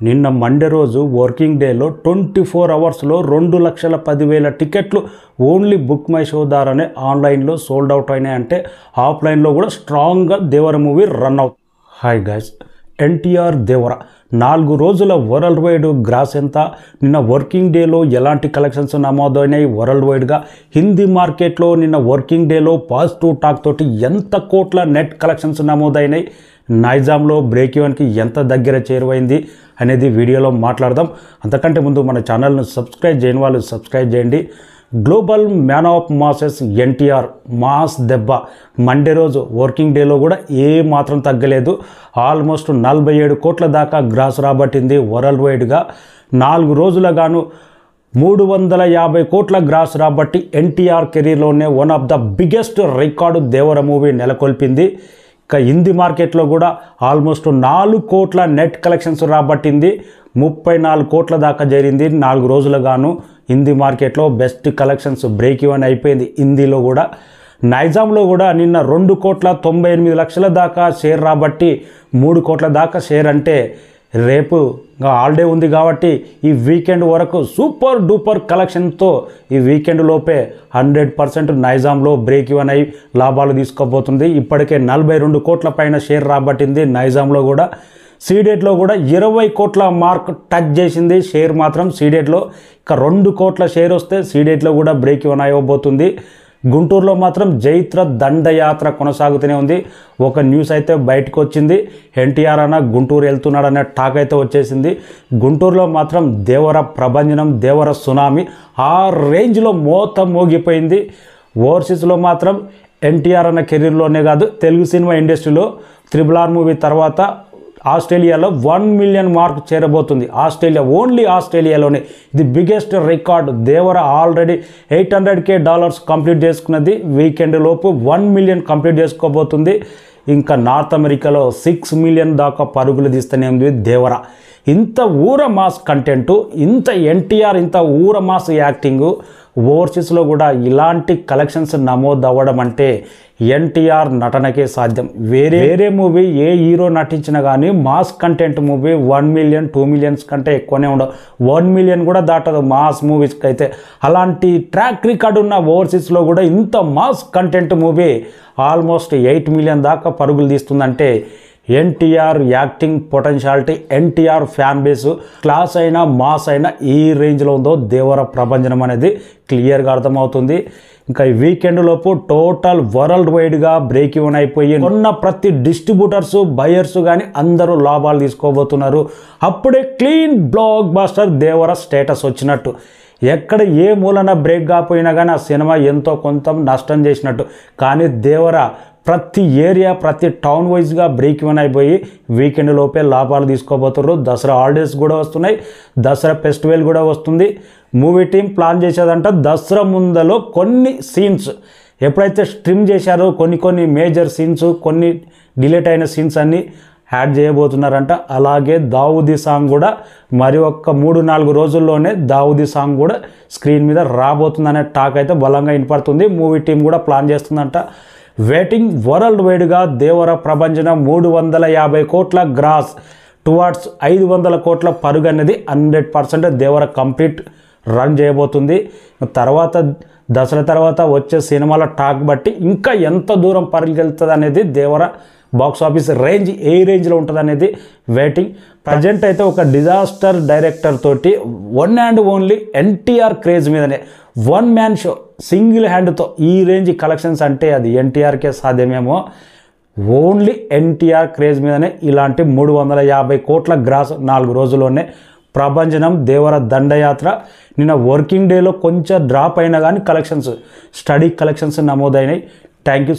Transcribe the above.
నిన్న మండే రోజు వర్కింగ్ డేలో 24 అవర్స్లో 2,10,000 టికెట్లు ఓన్లీ బుక్ మై షో ద్వారానే ఆన్లైన్లో సోల్డ్ అవుట్ అయినాయంటే ఆఫ్లైన్లో కూడా స్ట్రాంగ్గా దేవర మూవీ రన్ అవుతుంది. హాయ్ గైస్, ఎన్టీఆర్ దేవర 4 రోజుల వరల్డ్ వైడ్ గ్రాస్ ఎంత, నిన్న వర్కింగ్ డేలో ఎలాంటి కలెక్షన్స్ నమోదైనాయి, వరల్డ్ వైడ్గా హిందీ మార్కెట్లో నిన్న వర్కింగ్ డేలో పాజిటివ్ టాక్ తోటి ఎంత కోట్ల నెట్ కలెక్షన్స్ నమోదైనాయి, నైజాంలో బ్రేక్ ఈవెన్కి ఎంత దగ్గర చేరువైంది అనేది వీడియోలో మాట్లాడదాం. అంతకంటే ముందు మన ఛానల్ను సబ్స్క్రైబ్ చేయని వాళ్ళు సబ్స్క్రైబ్ చేయండి. Global man of masses NTR mass దెబ్బ మండే రోజు వర్కింగ్ డేలో కూడా ఏ మాత్రం తగ్గలేదు. ఆల్మోస్ట్ 47 కోట్ల దాకా గ్రాస్ రాబట్టింది. వరల్డ్ వైడ్గా 4 రోజుల గాను 350 కోట్ల గ్రాస్ రాబట్టి ఎన్టీఆర్ కెరీర్లోనే one of the biggest record Devara movie నెలకొల్పింది. ఇక హిందీ మార్కెట్లో కూడా ఆల్మోస్ట్ 4 కోట్ల నెట్ కలెక్షన్స్ రాబట్టింది. 34 కోట్ల దాకా చేరింది 4 రోజుల గాను. హిందీ మార్కెట్లో బెస్ట్ కలెక్షన్స్ బ్రేక్ ఈవెన్ అయిపోయింది. హిందీలో కూడా నైజాంలో కూడా నిన్న 2,98,00,000 దాకా షేర్ రాబట్టి 3 కోట్ల దాకా షేర్ అంటే రేపు హాలిడే ఉంది కాబట్టి ఈ వీకెండ్ వరకు సూపర్ డూపర్ కలెక్షన్తో ఈ వీకెండ్ లోపే 100% నైజాంలో బ్రేక్ ఈవెన్ అయి లాభాలు తీసుకోబోతుంది. ఇప్పటికే 42 కోట్ల పైన షేర్ రాబట్టింది. నైజాంలో కూడా సీడెట్లో కూడా 20 కోట్ల మార్క్ టచ్ చేసింది షేర్ మాత్రం సీడెట్లో. ఇక 2 కోట్ల షేర్ వస్తే సీడెట్లో కూడా బ్రేక్ ఈవెన్ అవ్వబోతుంది. గుంటూరులో మాత్రం జైత్ర దండయాత్ర కొనసాగుతూనే ఉంది. ఒక న్యూస్ అయితే బయటకు వచ్చింది, ఎన్టీఆర్ అన్న గుంటూరు వెళ్తున్నాడనే టాక్ అయితే వచ్చేసింది. గుంటూరులో మాత్రం దేవర ప్రభంజనం, దేవర సునామీ ఆ రేంజ్లో మోత మోగిపోయింది. ఓవర్సీస్లో మాత్రం ఎన్టీఆర్ అన్న కెరీర్లోనే కాదు, తెలుగు సినిమా ఇండస్ట్రీలో RRR మూవీ తర్వాత ఆస్ట్రేలియాలో 1 మిలియన్ మార్క్ చేరబోతుంది. ఆస్ట్రేలియా, ఓన్లీ ఆస్ట్రేలియాలోనే ఇది బిగ్గెస్ట్ రికార్డ్. దేవర ఆల్రెడీ $800K కంప్లీట్ చేసుకున్నది. వీకెండ్ లోపు 1 మిలియన్ కంప్లీట్ చేసుకోబోతుంది. ఇంకా నార్త్ అమెరికాలో 6 మిలియన్ దాకా పరుగులు తీస్తూనే ఉంది దేవర. ఇంత ఊర మాస్ కంటెంటు, ఇంత ఎన్టీఆర్, ఇంత ఊర మాస్ యాక్టింగు ఓవర్సీస్లో కూడా ఇలాంటి కలెక్షన్స్ నమోదు అవ్వడం అంటే ఎన్టీఆర్ నటనకే సాధ్యం. వేరే మూవీ ఏ హీరో నటించినా కానీ mass content movie 1 million 2 millions కంటే ఎక్కువనే ఉండవు. 1 మిలియన్ కూడా దాటదు మాస్ మూవీస్కి అయితే. అలాంటి ట్రాక్ రికార్డు ఉన్న ఓవర్సీస్లో కూడా ఇంత mass content movie almost 8 million దాకా పరుగులు తీస్తుందంటే NTR acting potentiality, NTR fan base, class అయినా మాస్ అయినా ఈ రేంజ్లో ఉందో దేవర ప్రభంజనం అనేది క్లియర్గా అర్థమవుతుంది. ఇంకా ఈ వీకెండ్ లోపు టోటల్ వరల్డ్ వైడ్గా బ్రేక్ ఈవెన్ అయిపోయి ఉన్న ప్రతి డిస్ట్రిబ్యూటర్స్, బయర్స్ కానీ అందరూ లాభాలు తీసుకోబోతున్నారు. అప్పుడే క్లీన్ బ్లాక్ బాస్టర్ దేవర స్టేటస్ వచ్చినట్టు. ఎక్కడ ఏ మూలన బ్రేక్ కాకపోయినా కానీ ఆ సినిమా ఎంతో కొంత నష్టం చేసినట్టు. కానీ దేవర ప్రతి ఏరియా, ప్రతి టౌన్ వైజ్గా బ్రేక్ ఈవెన్ అయిపోయి వీకెండ్ లోపే లాభాలు తీసుకోబోతున్నారు. దసరా హాలిడేస్ కూడా వస్తున్నాయి, దసరా ఫెస్టివల్ కూడా వస్తుంది. మూవీ టీం ప్లాన్ చేసేదంట దసరా ముందలో కొన్ని సీన్స్ ఎప్పుడైతే స్ట్రిమ్ చేశారో కొన్ని మేజర్ సీన్స్, కొన్ని డిలీట్ అయిన సీన్స్ అన్నీ యాడ్ చేయబోతున్నారంట. అలాగే దావుదీ సాంగ్ కూడా మరి ఒక్క 3-4 రోజుల్లోనే దావుదీ సాంగ్ కూడా స్క్రీన్ మీద రాబోతుందనే టాక్ అయితే బలంగా వినపడుతుంది. మూవీ టీం కూడా ప్లాన్ చేస్తుందంట. వెయిటింగ్ వరల్డ్ వైడ్గా దేవర ప్రభంజనం 350 కోట్ల గ్రాస్ టువార్డ్స్ 500 కోట్ల పరుగు అనేది 100% దేవర కంప్లీట్ రన్ చేయబోతుంది. తర్వాత దసరా తర్వాత వచ్చే సినిమాల టాక్ బట్టి ఇంకా ఎంత దూరం పరిగెళ్తుంది అనేది దేవర బాక్స్ ఆఫీస్ రేంజ్ ఏ రేంజ్లో ఉంటుంది అనేది వెయిటింగ్. ప్రజెంట్ అయితే ఒక డిజాస్టర్ డైరెక్టర్ తోటి one and only NTR craze మీదనే 1 మ్యాన్ షో సింగిల్ హ్యాండ్తో ఈ రేంజ్ కలెక్షన్స్ అంటే అది ఎన్టీఆర్కే సాధ్యమేమో. ఓన్లీ ఎన్టీఆర్ క్రేజ్ మీదనే ఇలాంటి 350 కోట్ల గ్రాస్ 4 రోజుల్లోనే ప్రభంజనం దేవర దండయాత్ర. నిన్న వర్కింగ్ డేలో కొంచెం డ్రాప్ అయినా కానీ కలెక్షన్స్, స్టడీ కలెక్షన్స్ నమోదైనాయి. Thank you.